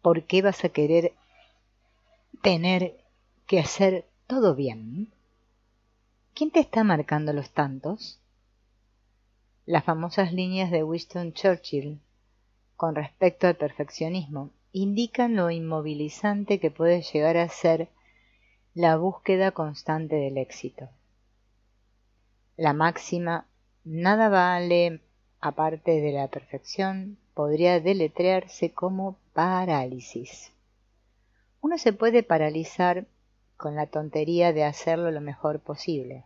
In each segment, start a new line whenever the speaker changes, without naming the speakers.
¿por qué vas a querer tener que hacer todo bien? ¿Quién te está marcando los tantos? Las famosas líneas de Winston Churchill con respecto al perfeccionismo indican lo inmovilizante que puede llegar a ser la búsqueda constante del éxito. La máxima "nada vale aparte de la perfección" podría deletrearse como parálisis. Uno se puede paralizar con la tontería de hacerlo lo mejor posible.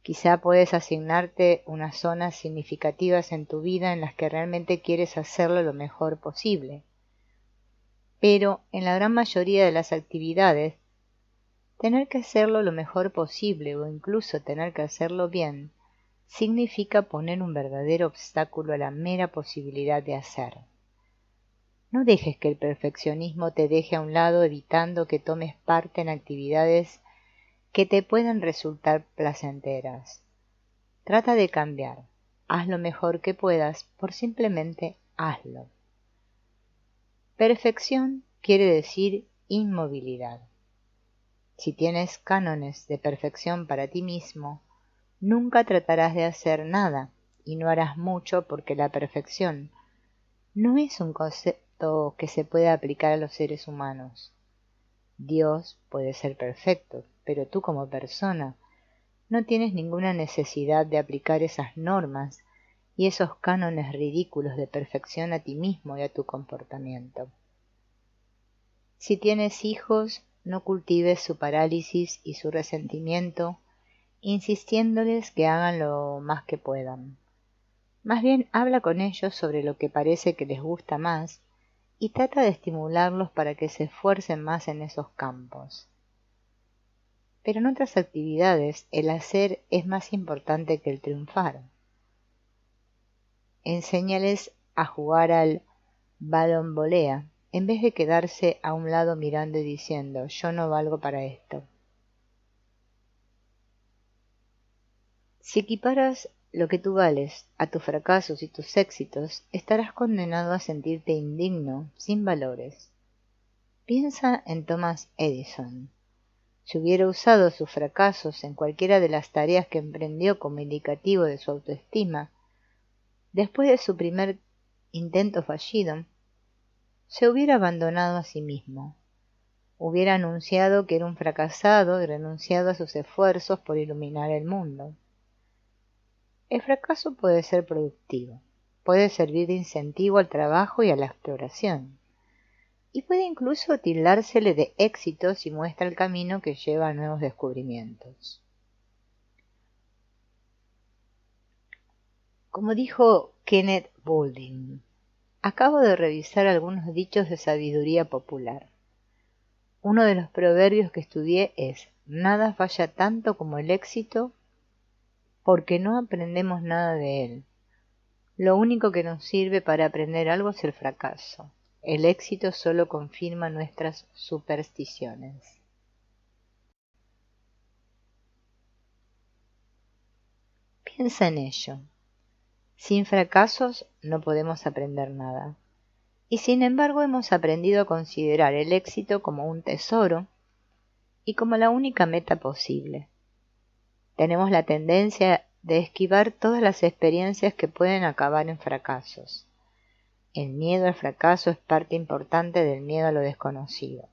Quizá puedes asignarte unas zonas significativas en tu vida en las que realmente quieres hacerlo lo mejor posible. Pero en la gran mayoría de las actividades, tener que hacerlo lo mejor posible o incluso tener que hacerlo bien, significa poner un verdadero obstáculo a la mera posibilidad de hacer. No dejes que el perfeccionismo te deje a un lado evitando que tomes parte en actividades que te puedan resultar placenteras. Trata de cambiar. Haz lo mejor que puedas por simplemente hazlo. Perfección quiere decir inmovilidad. Si tienes cánones de perfección para ti mismo, nunca tratarás de hacer nada y no harás mucho porque la perfección no es un concepto que se pueda aplicar a los seres humanos. Dios puede ser perfecto, pero tú como persona no tienes ninguna necesidad de aplicar esas normas y esos cánones ridículos de perfección a ti mismo y a tu comportamiento. Si tienes hijos, no cultives su parálisis y su resentimiento, insistiéndoles que hagan lo más que puedan. Más bien habla con ellos sobre lo que parece que les gusta más y trata de estimularlos para que se esfuercen más en esos campos. Pero en otras actividades el hacer es más importante que el triunfar. Enséñales a jugar al balonvolea en vez de quedarse a un lado mirando y diciendo yo no valgo para esto. Si equiparas lo que tú vales a tus fracasos y tus éxitos, estarás condenado a sentirte indigno, sin valores. Piensa en Thomas Edison. Si hubiera usado sus fracasos en cualquiera de las tareas que emprendió como indicativo de su autoestima, después de su primer intento fallido, se hubiera abandonado a sí mismo. Hubiera anunciado que era un fracasado y renunciado a sus esfuerzos por iluminar el mundo. El fracaso puede ser productivo, puede servir de incentivo al trabajo y a la exploración, y puede incluso tildársele de éxito si muestra el camino que lleva a nuevos descubrimientos. Como dijo Kenneth Boulding, acabo de revisar algunos dichos de sabiduría popular. Uno de los proverbios que estudié es: nada falla tanto como el éxito porque no aprendemos nada de él. Lo único que nos sirve para aprender algo es el fracaso. El éxito solo confirma nuestras supersticiones. Piensa en ello. Sin fracasos no podemos aprender nada. Y sin embargo hemos aprendido a considerar el éxito como un tesoro y como la única meta posible. Tenemos la tendencia de esquivar todas las experiencias que pueden acabar en fracasos. El miedo al fracaso es parte importante del miedo a lo desconocido.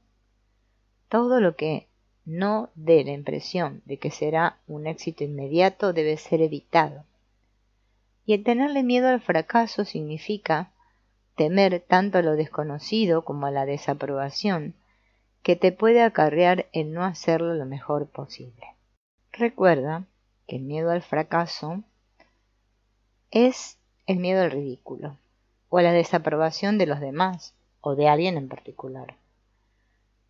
Todo lo que no dé la impresión de que será un éxito inmediato debe ser evitado. Y el tenerle miedo al fracaso significa temer tanto a lo desconocido como a la desaprobación que te puede acarrear el no hacerlo lo mejor posible. Recuerda que el miedo al fracaso es el miedo al ridículo o a la desaprobación de los demás o de alguien en particular.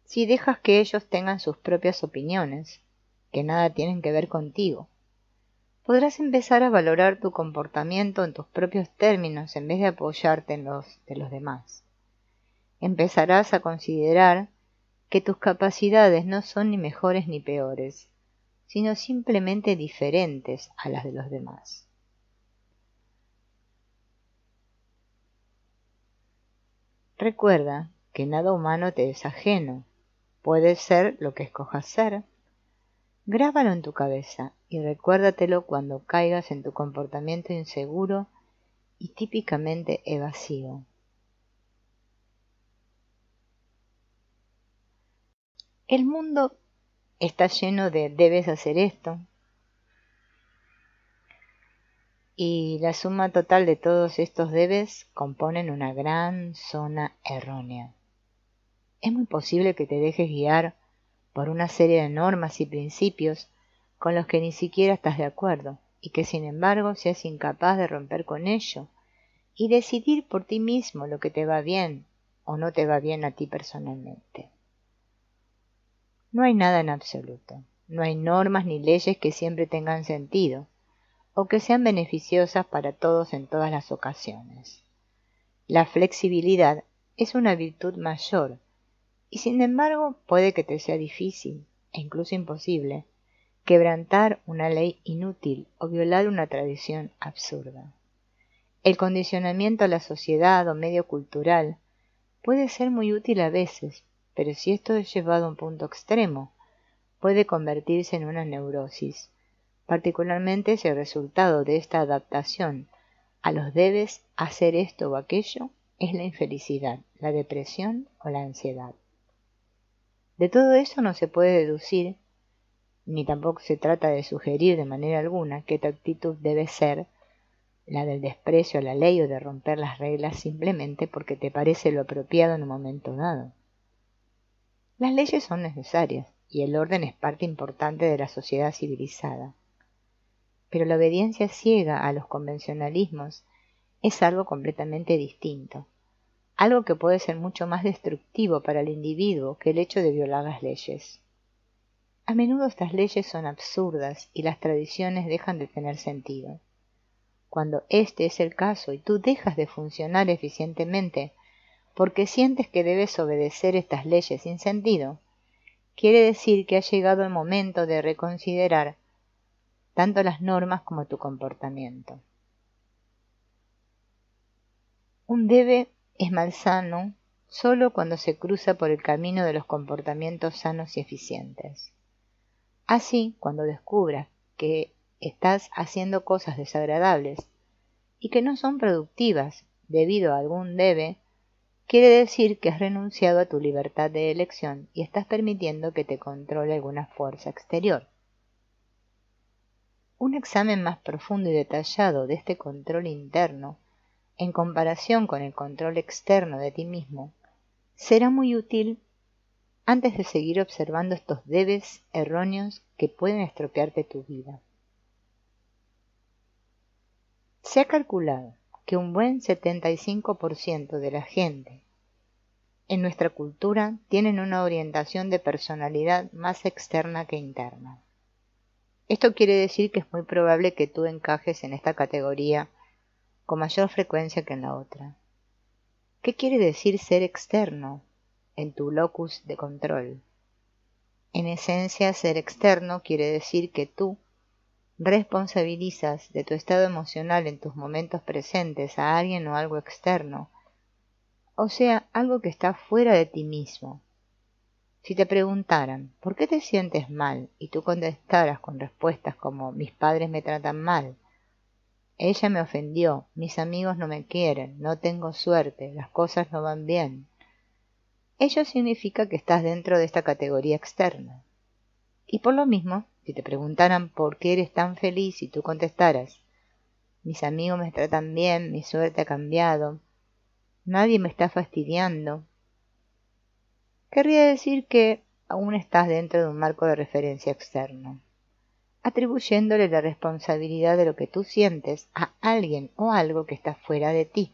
Si dejas que ellos tengan sus propias opiniones, que nada tienen que ver contigo, podrás empezar a valorar tu comportamiento en tus propios términos en vez de apoyarte en los de los demás. Empezarás a considerar que tus capacidades no son ni mejores ni peores, sino simplemente diferentes a las de los demás. Recuerda que nada humano te es ajeno. Puedes ser lo que escojas ser. Grábalo en tu cabeza y recuérdatelo cuando caigas en tu comportamiento inseguro y típicamente evasivo. El mundo está lleno de debes hacer esto, y la suma total de todos estos debes componen una gran zona errónea. Es muy posible que te dejes guiar por una serie de normas y principios con los que ni siquiera estás de acuerdo, y que sin embargo seas incapaz de romper con ello y decidir por ti mismo lo que te va bien o no te va bien a ti personalmente. No hay nada en absoluto, no hay normas ni leyes que siempre tengan sentido o que sean beneficiosas para todos en todas las ocasiones. La flexibilidad es una virtud mayor y sin embargo puede que te sea difícil e incluso imposible quebrantar una ley inútil o violar una tradición absurda. El condicionamiento a la sociedad o medio cultural puede ser muy útil a veces, pero si esto es llevado a un punto extremo, puede convertirse en una neurosis, particularmente si el resultado de esta adaptación a los debes hacer esto o aquello es la infelicidad, la depresión o la ansiedad. De todo eso no se puede deducir, ni tampoco se trata de sugerir de manera alguna que tu actitud debe ser la del desprecio a la ley o de romper las reglas simplemente porque te parece lo apropiado en un momento dado. Las leyes son necesarias y el orden es parte importante de la sociedad civilizada. Pero la obediencia ciega a los convencionalismos es algo completamente distinto, algo que puede ser mucho más destructivo para el individuo que el hecho de violar las leyes. A menudo estas leyes son absurdas y las tradiciones dejan de tener sentido. Cuando este es el caso y tú dejas de funcionar eficientemente porque sientes que debes obedecer estas leyes sin sentido, quiere decir que ha llegado el momento de reconsiderar tanto las normas como tu comportamiento. Un debe es malsano solo cuando se cruza por el camino de los comportamientos sanos y eficientes. Así, cuando descubras que estás haciendo cosas desagradables y que no son productivas debido a algún debe, quiere decir que has renunciado a tu libertad de elección y estás permitiendo que te controle alguna fuerza exterior. Un examen más profundo y detallado de este control interno, en comparación con el control externo de ti mismo, será muy útil antes de seguir observando estos debes erróneos que pueden estropearte tu vida. Se ha calculado que un buen 75% de la gente en nuestra cultura tienen una orientación de personalidad más externa que interna. Esto quiere decir que es muy probable que tú encajes en esta categoría con mayor frecuencia que en la otra. ¿Qué quiere decir ser externo en tu locus de control? En esencia, ser externo quiere decir que tú responsabilizas de tu estado emocional en tus momentos presentes a alguien o algo externo, o sea, algo que está fuera de ti mismo. Si te preguntaran, ¿por qué te sientes mal? Y tú contestaras con respuestas como, mis padres me tratan mal, ella me ofendió, mis amigos no me quieren, no tengo suerte, las cosas no van bien. Ello significa que estás dentro de esta categoría externa. Y por lo mismo, si te preguntaran por qué eres tan feliz y tú contestaras, mis amigos me tratan bien, mi suerte ha cambiado, nadie me está fastidiando, querría decir que aún estás dentro de un marco de referencia externo, atribuyéndole la responsabilidad de lo que tú sientes a alguien o algo que está fuera de ti.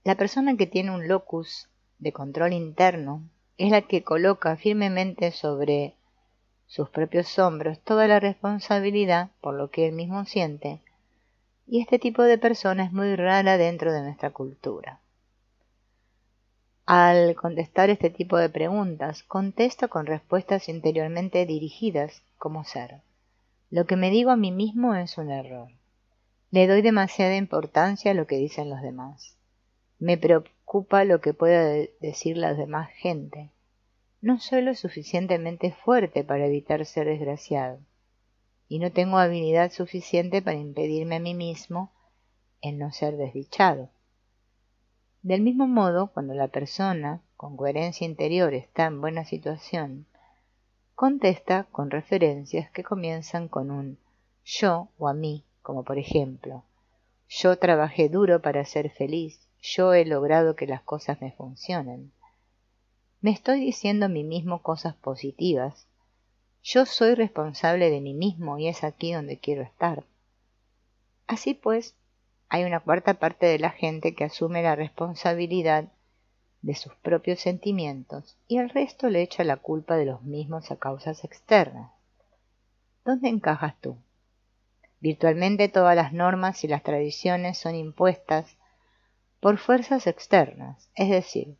La persona que tiene un locus de control interno es la que coloca firmemente sobre sus propios hombros toda la responsabilidad por lo que él mismo siente, y este tipo de persona es muy rara dentro de nuestra cultura. Al contestar este tipo de preguntas, contesta con respuestas interiormente dirigidas como ser. Lo que me digo a mí mismo es un error. Le doy demasiada importancia a lo que dicen los demás. Me preocupa lo que pueda decir la demás gente. No soy lo suficientemente fuerte para evitar ser desgraciado, y no tengo habilidad suficiente para impedirme a mí mismo el no ser desdichado. Del mismo modo, cuando la persona, con coherencia interior, está en buena situación, contesta con referencias que comienzan con un yo o a mí, como por ejemplo, yo trabajé duro para ser feliz, yo he logrado que las cosas me funcionen. Me estoy diciendo a mí mismo cosas positivas. Yo soy responsable de mí mismo y es aquí donde quiero estar. Así pues, hay una cuarta parte de la gente que asume la responsabilidad de sus propios sentimientos y el resto le echa la culpa de los mismos a causas externas. ¿Dónde encajas tú? Virtualmente todas las normas y las tradiciones son impuestas por fuerzas externas, es decir,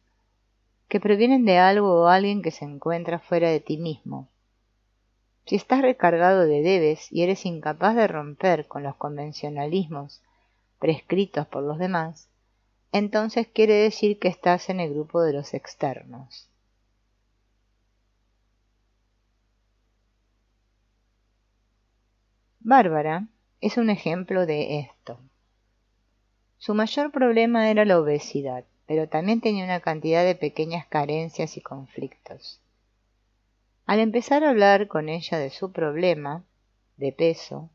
que provienen de algo o alguien que se encuentra fuera de ti mismo. Si estás recargado de debes y eres incapaz de romper con los convencionalismos prescritos por los demás, entonces quiere decir que estás en el grupo de los externos. Bárbara es un ejemplo de esto. Su mayor problema era la obesidad, pero también tenía una cantidad de pequeñas carencias y conflictos. Al empezar a hablar con ella de su problema de peso,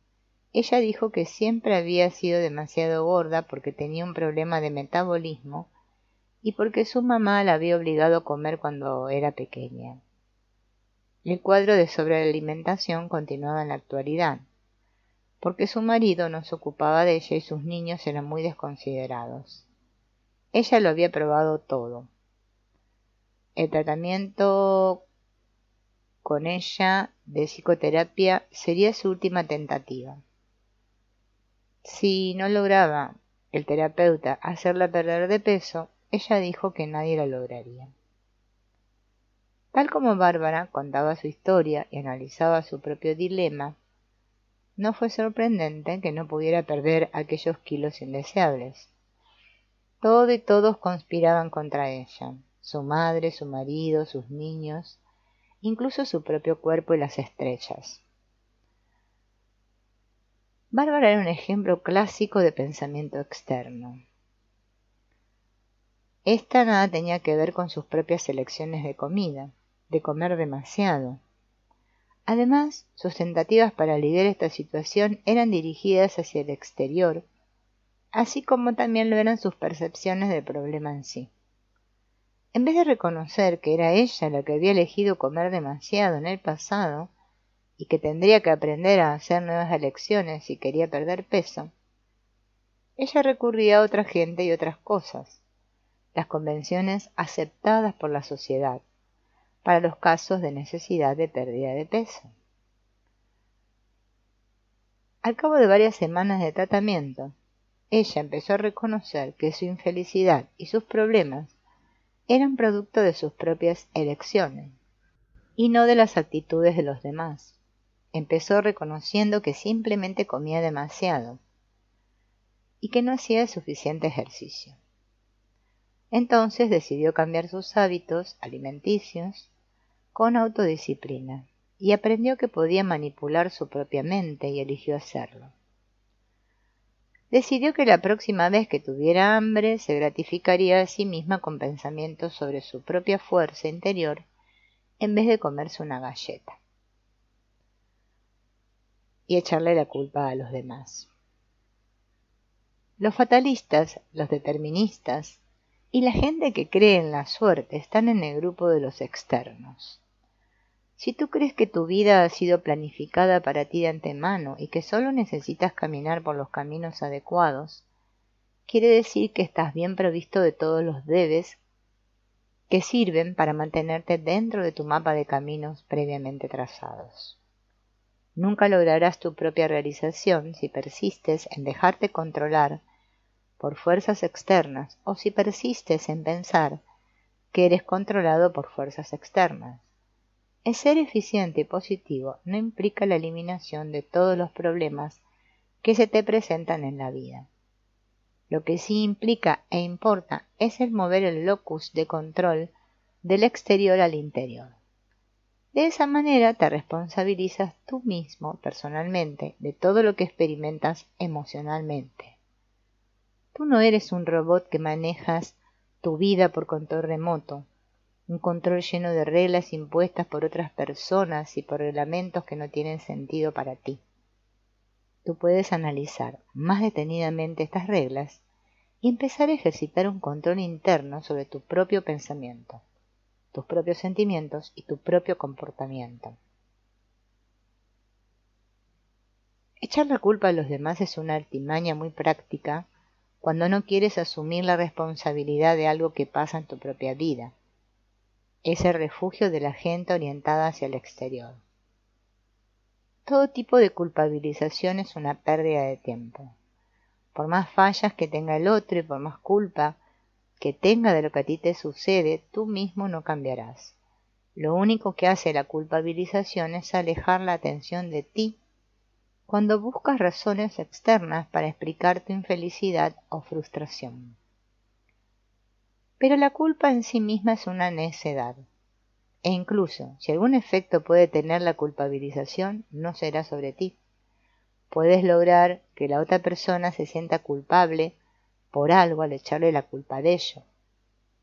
ella dijo que siempre había sido demasiado gorda porque tenía un problema de metabolismo y porque su mamá la había obligado a comer cuando era pequeña. El cuadro de sobrealimentación continuaba en la actualidad, porque su marido no se ocupaba de ella y sus niños eran muy desconsiderados. Ella lo había probado todo. El tratamiento con ella de psicoterapia sería su última tentativa. Si no lograba el terapeuta hacerla perder de peso, ella dijo que nadie lo lograría. Tal como Bárbara contaba su historia y analizaba su propio dilema, no fue sorprendente que no pudiera perder aquellos kilos indeseables. Todo y todos conspiraban contra ella, su madre, su marido, sus niños, incluso su propio cuerpo y las estrellas. Bárbara era un ejemplo clásico de pensamiento externo. Esta nada tenía que ver con sus propias elecciones de comida, de comer demasiado. Además, sus tentativas para aliviar esta situación eran dirigidas hacia el exterior, así como también lo eran sus percepciones del problema en sí. En vez de reconocer que era ella la que había elegido comer demasiado en el pasado y que tendría que aprender a hacer nuevas elecciones si quería perder peso, ella recurría a otra gente y otras cosas, las convenciones aceptadas por la sociedad, para los casos de necesidad de pérdida de peso. Al cabo de varias semanas de tratamiento, ella empezó a reconocer que su infelicidad y sus problemas eran producto de sus propias elecciones y no de las actitudes de los demás. Empezó reconociendo que simplemente comía demasiado y que no hacía suficiente ejercicio. Entonces decidió cambiar sus hábitos alimenticios con autodisciplina y aprendió que podía manipular su propia mente y eligió hacerlo. Decidió que la próxima vez que tuviera hambre se gratificaría a sí misma con pensamientos sobre su propia fuerza interior en vez de comerse una galleta y echarle la culpa a los demás. Los fatalistas, los deterministas y la gente que cree en la suerte están en el grupo de los externos. Si tú crees que tu vida ha sido planificada para ti de antemano y que solo necesitas caminar por los caminos adecuados, quiere decir que estás bien provisto de todos los debes que sirven para mantenerte dentro de tu mapa de caminos previamente trazados. Nunca lograrás tu propia realización si persistes en dejarte controlar por fuerzas externas o si persistes en pensar que eres controlado por fuerzas externas. El ser eficiente y positivo no implica la eliminación de todos los problemas que se te presentan en la vida. Lo que sí implica e importa es el mover el locus de control del exterior al interior. De esa manera te responsabilizas tú mismo personalmente de todo lo que experimentas emocionalmente. Tú no eres un robot que manejas tu vida por control remoto, un control lleno de reglas impuestas por otras personas y por reglamentos que no tienen sentido para ti. Tú puedes analizar más detenidamente estas reglas y empezar a ejercitar un control interno sobre tu propio pensamiento, tus propios sentimientos y tu propio comportamiento. Echar la culpa a los demás es una artimaña muy práctica cuando no quieres asumir la responsabilidad de algo que pasa en tu propia vida. Es el refugio de la gente orientada hacia el exterior. Todo tipo de culpabilización es una pérdida de tiempo. Por más fallas que tenga el otro y por más culpa que tenga de lo que a ti te sucede, tú mismo no cambiarás. Lo único que hace la culpabilización es alejar la atención de ti cuando buscas razones externas para explicar tu infelicidad o frustración. Pero la culpa en sí misma es una necedad. E incluso, si algún efecto puede tener la culpabilización, no será sobre ti. Puedes lograr que la otra persona se sienta culpable por algo al echarle la culpa de ello,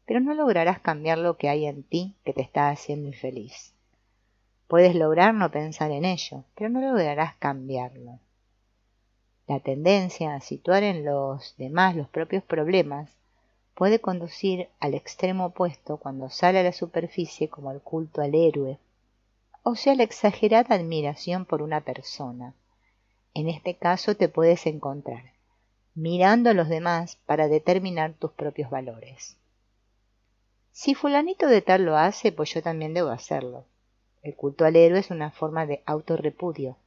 pero no lograrás cambiar lo que hay en ti que te está haciendo infeliz. Puedes lograr no pensar en ello, pero no lograrás cambiarlo. La tendencia a situar en los demás los propios problemas puede conducir al extremo opuesto cuando sale a la superficie como el culto al héroe, o sea, la exagerada admiración por una persona. En este caso te puedes encontrar mirando a los demás para determinar tus propios valores. Si fulanito de tal lo hace, pues yo también debo hacerlo. El culto al héroe es una forma de autorrepudio.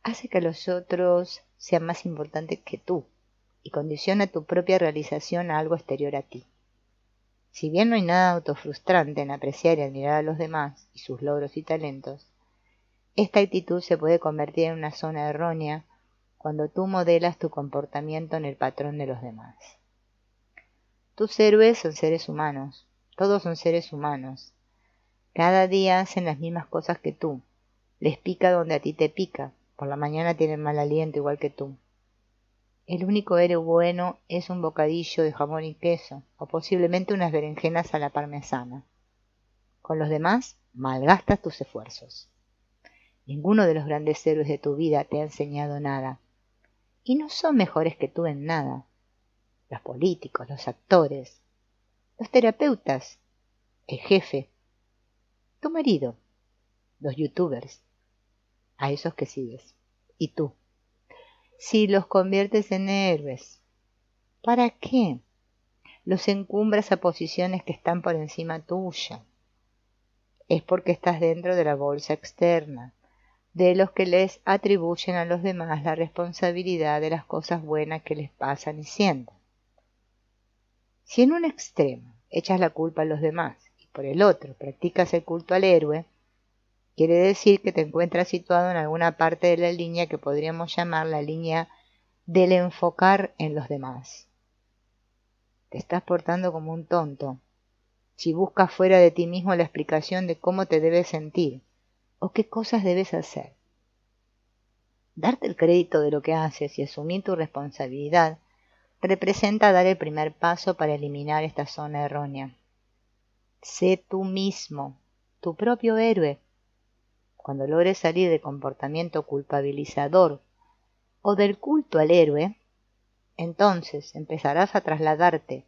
Hace que los otros sean más importantes que tú y condiciona tu propia realización a algo exterior a ti. Si bien no hay nada autofrustrante en apreciar y admirar a los demás y sus logros y talentos, esta actitud se puede convertir en una zona errónea cuando tú modelas tu comportamiento en el patrón de los demás. Tus héroes son seres humanos, todos son seres humanos. Cada día hacen las mismas cosas que tú, les pica donde a ti te pica, por la mañana tienen mal aliento igual que tú. El único héroe bueno es un bocadillo de jamón y queso, o posiblemente unas berenjenas a la parmesana. Con los demás, malgastas tus esfuerzos. Ninguno de los grandes héroes de tu vida te ha enseñado nada, y no son mejores que tú en nada. Los políticos, los actores, los terapeutas, el jefe, tu marido, los youtubers, a esos que sigues, y tú. Si los conviertes en héroes, ¿para qué? Los encumbras a posiciones que están por encima tuya. Es porque estás dentro de la bolsa externa, de los que les atribuyen a los demás la responsabilidad de las cosas buenas que les pasan y sienten. Si en un extremo echas la culpa a los demás y por el otro practicas el culto al héroe, quiere decir que te encuentras situado en alguna parte de la línea que podríamos llamar la línea del enfocar en los demás. Te estás portando como un tonto si buscas fuera de ti mismo la explicación de cómo te debes sentir o qué cosas debes hacer. Darte el crédito de lo que haces y asumir tu responsabilidad representa dar el primer paso para eliminar esta zona errónea. Sé tú mismo, tu propio héroe. Cuando logres salir del comportamiento culpabilizador o del culto al héroe, entonces empezarás a trasladarte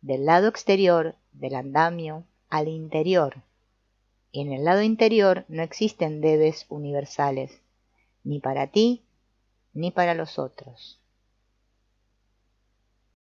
del lado exterior del andamio al interior. Y en el lado interior no existen debes universales, ni para ti ni para los otros.